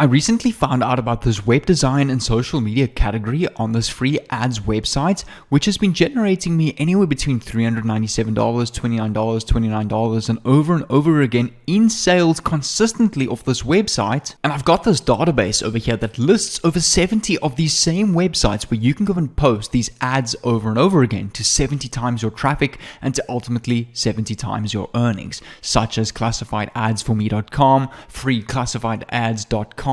I recently found out about this web design and social media category on this free ads website, which has been generating me anywhere between $397, $29, $29, and over again in sales consistently off this website. And I've got this database over here that lists over 70 of these same websites where you can go and post these ads over and over again to 70 times your traffic and to ultimately 70 times your earnings, such as classifiedadsforme.com, freeclassifiedads.com,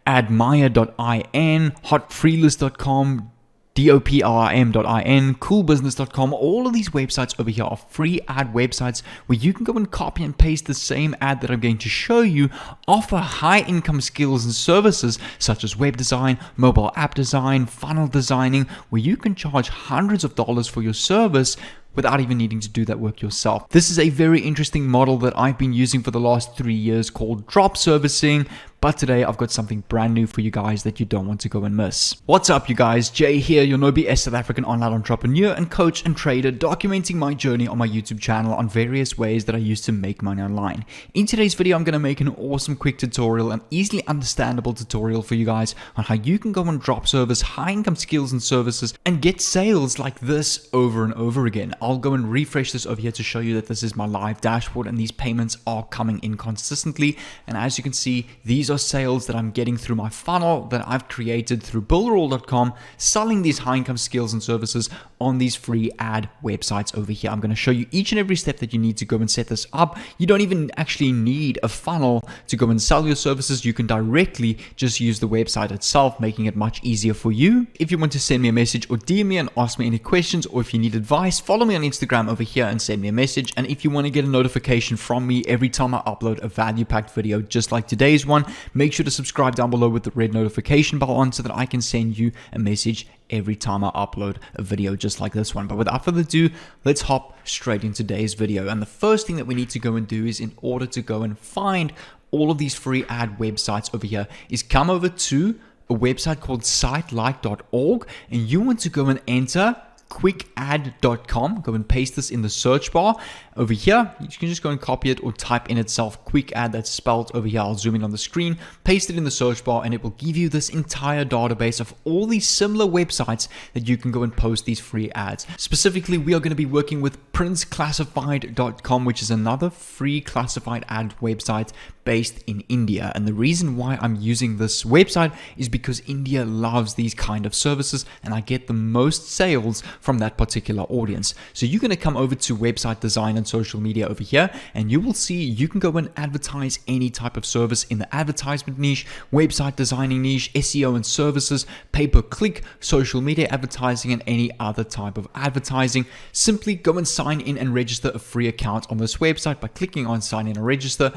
admire.in, hotfreelist.com, doprim.in, coolbusiness.com. All of these websites over here are free ad websites where you can go and copy and paste the same ad that I'm going to show you, offer high income skills and services such as web design, mobile app design, funnel designing, where you can charge hundreds of dollars for your service without even needing to do that work yourself. This is a very interesting model that I've been using for the last 3 years called drop servicing. But today I've got something brand new for you guys that you don't want to go and miss. What's up, you guys? Jay here, your no BS South African online entrepreneur and coach and trader, documenting my journey on my YouTube channel on various ways that I use to make money online. In today's video, I'm going to make an awesome quick tutorial, an easily understandable tutorial for you guys on how you can go and drop service high income skills and services and get sales like this over and over again. I'll go and refresh this over here to show you that this is my live dashboard and these payments are coming in consistently. And as you can see, these are sales that I'm getting through my funnel that I've created through builderall.com, selling these high income skills and services on these free ad websites over here. I'm going to show you each and every step that you need to go and set this up. You don't even actually need a funnel to go and sell your services. You can directly just use the website itself, making it much easier for you. If you want to send me a message or DM me and ask me any questions, or if you need advice, follow me on Instagram over here and send me a message. And if you want to get a notification from me every time I upload a value-packed video just like today's one, make sure to subscribe down below with the red notification bell on so that I can send you a message every time I upload a video just like this one. But without further ado, let's hop straight into today's video. And the first thing that we need to go and do is, in order to go and find all of these free ad websites over here, is come over to a website called sitelike.org, and you want to go and enter quickad.com. Go and paste this in the search bar over here. You can just go and copy it or type in itself quickad, that's spelled over here. I'll zoom in on the screen, paste it in the search bar, and it will give you this entire database of all these similar websites that you can go and post these free ads. Specifically, we are going to be working with princeclassified.com, which is another free classified ad website based in India. And the reason why I'm using this website is because India loves these kind of services, and I get the most sales from that particular audience. So you're going to come over to website design and social media over here, and you will see you can go and advertise any type of service in the advertisement niche, website designing niche, SEO and services, pay-per-click, social media advertising, and any other type of advertising. Simply go and sign in and register a free account on this website by clicking on sign in and register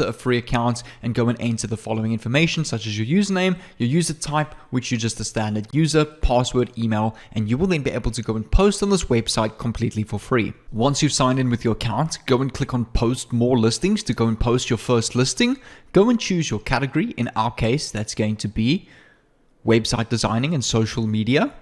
a free account, and go and enter the following information such as your username, your user type, which is just a standard user, password, email, and you will then be able to go and post on this website completely for free. Once you've signed in with your account, go and click on post more listings to go and post your first listing. Go and choose your category. In our case, that's going to be website designing and social media.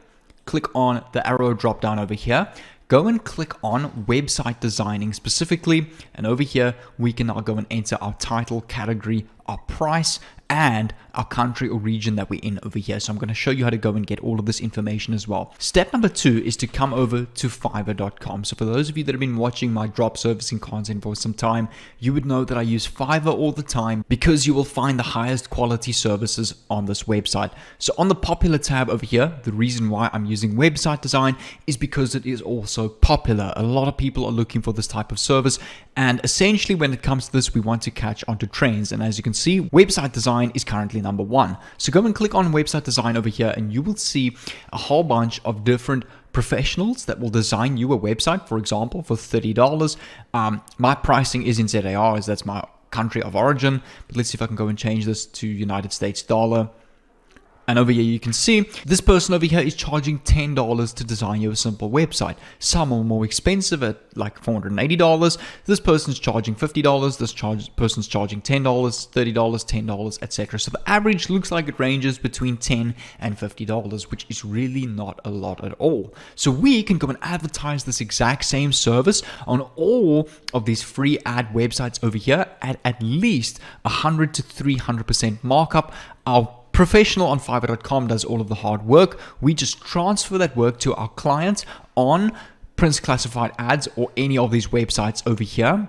Click on the arrow drop down over here. Go and click on website designing specifically, and over here we can now go and enter our title, category, our price, and our country or region that we're in over here. So I'm going to show you how to go and get all of this information as well. Step number 2 is to come over to Fiverr.com. So for those of you that have been watching my drop servicing content for some time, you would know that I use Fiverr all the time because you will find the highest quality services on this website. So on the popular tab over here, the reason why I'm using website design is because it is also popular. A lot of people are looking for this type of service, and essentially when it comes to this, we want to catch onto trends. And as you can see, website design is currently number 1. So go and click on website design over here, and you will see a whole bunch of different professionals that will design you a website, for example, for $30. My pricing is in ZAR, as that's my country of origin. But let's see if I can go and change this to United States dollar. And over here, you can see this person over here is charging $10 to design you a simple website. Some are more expensive at like $480. This person's charging $50. This person's charging $10, $30, $10, etc. So the average looks like it ranges between $10 and $50, which is really not a lot at all. So we can go and advertise this exact same service on all of these free ad websites over here at least 100 to 300% markup. Our professional on Fiverr.com does all of the hard work. We just transfer that work to our clients on Prince Classified Ads or any of these websites over here,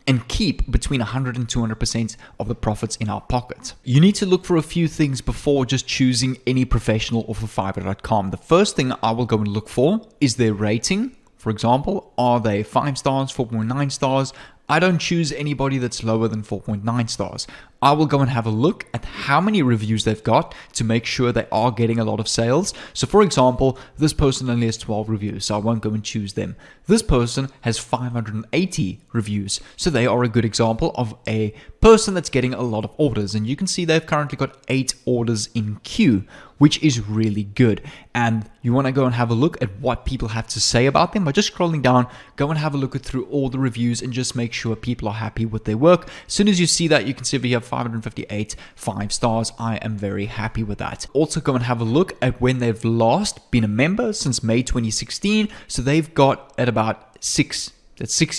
and keep between 100 and 200% of the profits in our pocket. You need to look for a few things before just choosing any professional off of Fiverr.com. The first thing I will go and look for is their rating. For example, are they 5 stars, 4.9 stars? I don't choose anybody that's lower than 4.9 stars. I will go and have a look at how many reviews they've got to make sure they are getting a lot of sales. So for example, this person only has 12 reviews, so I won't go and choose them. This person has 580 reviews, so they are a good example of a person that's getting a lot of orders. And you can see they've currently got 8 orders in queue, which is really good. And you want to go and have a look at what people have to say about them by just scrolling down. Go and have a look through all the reviews and just make sure people are happy with their work. As soon as you see that, you can see we have 558 5 stars. I am very happy with that. Also go and have a look at when they've last been a member since May 2016. So they've got at about 6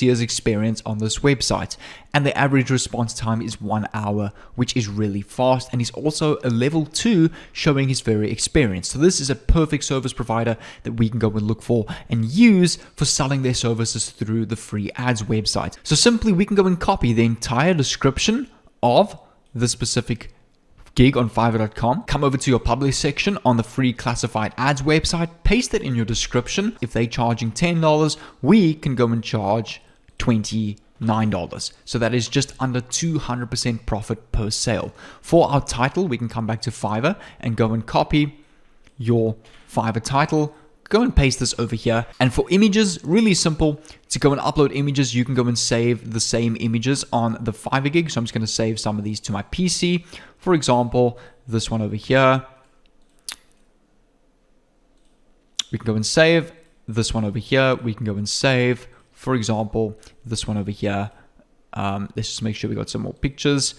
years experience on this website, and the average response time is 1 hour, which is really fast. And he's also a level 2, showing he's very experienced. So this is a perfect service provider that we can go and look for and use for selling their services through the free ads website. So simply we can go and copy the entire description of the specific gig on Fiverr.com, come over to your publish section on the free classified ads website, paste it in your description. If they're charging $10, we can go and charge $29. So that is just under 200% profit per sale. For our title, we can come back to Fiverr and go and copy your Fiverr title. Go and paste this over here. And for images, really simple. To go and upload images, you can go and save the same images on the Fiverr gig. So I'm just going to save some of these to my PC. For example, this one over here. We can go and save. This one over here, we can go and save. For example, this one over here. Let's just make sure we got some more pictures.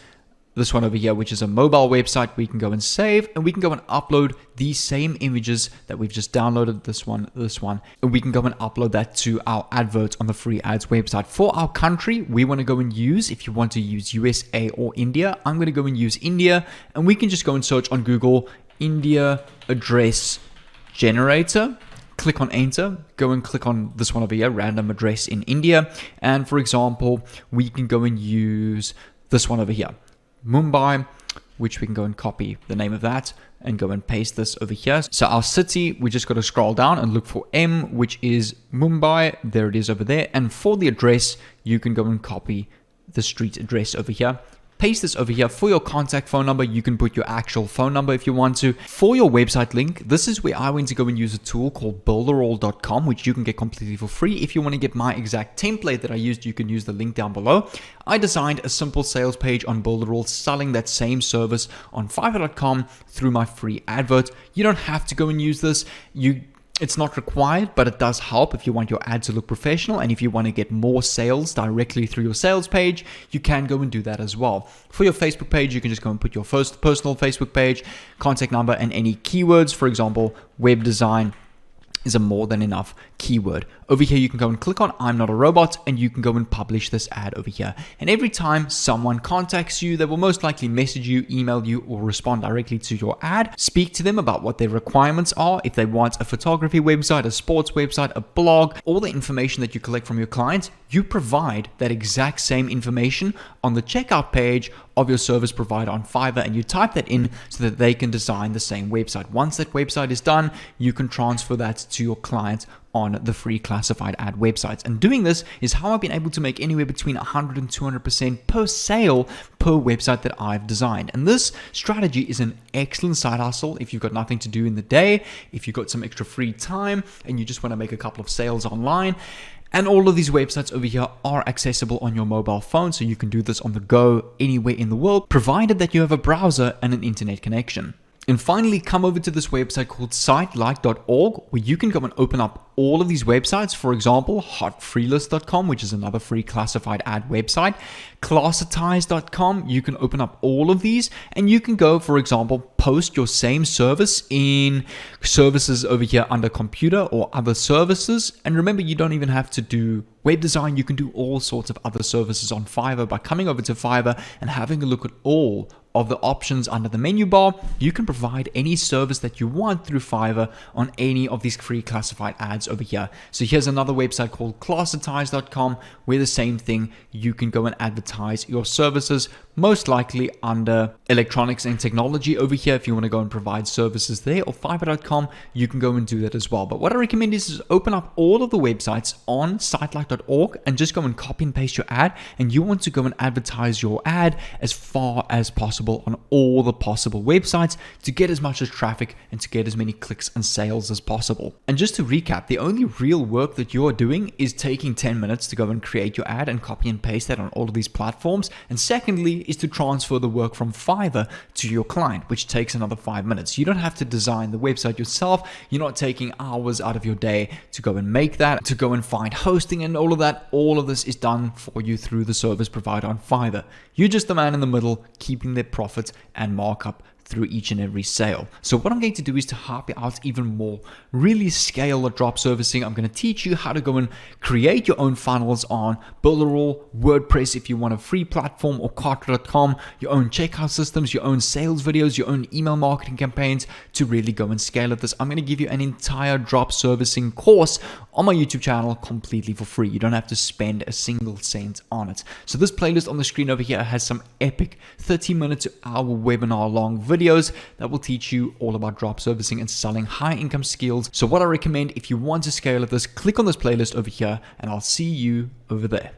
This one over here, which is a mobile website, we can go and save, and we can go and upload these same images that we've just downloaded, this one, and we can go and upload that to our adverts on the free ads website. For our country, we want to go and use, if you want to use USA or India, I'm going to go and use India, and we can just go and search on Google, India address generator. Click on enter, go and click on this one over here, random address in India. And for example, we can go and use this one over here, Mumbai, which we can go and copy the name of that and go and paste this over here. So our city, we just got to scroll down and look for M, which is Mumbai. There it is over there. And for the address, you can go and copy the street address over here. Paste this over here. For your contact phone number, you can put your actual phone number if you want to. For your website link, this is where I went to go and use a tool called builderall.com, which you can get completely for free. If you want to get my exact template that I used, you can use the link down below. I designed a simple sales page on Builderall selling that same service on Fiverr.com through my free advert. You don't have to go and use this. It's not required, but it does help if you want your ad to look professional, and if you want to get more sales directly through your sales page, you can go and do that as well. For your Facebook page, you can just go and put your first personal Facebook page, contact number, and any keywords. For example, web design is a more than enough keyword. Over here, you can go and click on I'm not a robot, and you can go and publish this ad over here. And every time someone contacts you, they will most likely message you, email you, or respond directly to your ad. Speak to them about what their requirements are. If they want a photography website, a sports website, a blog, all the information that you collect from your clients, you provide that exact same information on the checkout page of your service provider on Fiverr, and you type that in so that they can design the same website. Once that website is done, you can transfer that to your client on the free classified ad websites. And doing this is how I've been able to make anywhere between 100 and 200% per sale per website that I've designed. And this strategy is an excellent side hustle if you've got nothing to do in the day, if you've got some extra free time and you just want to make a couple of sales online. And all of these websites over here are accessible on your mobile phone, so you can do this on the go anywhere in the world, provided that you have a browser and an internet connection. And finally, come over to this website called sitelike.org, where you can go and open up all of these websites. For example, hotfreelist.com, which is another free classified ad website. Classitize.com, you can open up all of these, and you can go, for example, post your same service in services over here under computer or other services. And remember, you don't even have to do web design. You can do all sorts of other services on Fiverr by coming over to Fiverr and having a look at all of the options under the menu bar. You can provide any service that you want through Fiverr on any of these free classified ads over here. So here's another website called classitize.com, where the same thing, you can go and advertise your services, most likely under electronics and technology over here. If you want to go and provide services there, or fiverr.com, you can go and do that as well. But what I recommend is open up all of the websites on sitelike.org and just go and copy and paste your ad. And you want to go and advertise your ad as far as possible on all the possible websites to get as much as traffic and to get as many clicks and sales as possible. And just to recap, the only real work that you're doing is taking 10 minutes to go and create your ad and copy and paste that on all of these platforms. And secondly is to transfer the work from Fiverr to your client, which takes another 5 minutes. You don't have to design the website yourself. You're not taking hours out of your day to go and make that, to go and find hosting and all of that. All of this is done for you through the service provider on Fiverr. You're just the man in the middle, keeping their profit and markup through each and every sale. So what I'm going to do is to help you out even more, really scale the drop servicing. I'm going to teach you how to go and create your own funnels on Builderall, WordPress if you want a free platform, or Carter.com, your own checkout systems, your own sales videos, your own email marketing campaigns to really go and scale at this. I'm going to give you an entire drop servicing course on my YouTube channel completely for free. You don't have to spend a single cent on it. So this playlist on the screen over here has some epic 30-minute to hour webinar long videos that will teach you all about drop servicing and selling high income skills. So what I recommend, if you want to scale at this, click on this playlist over here and I'll see you over there.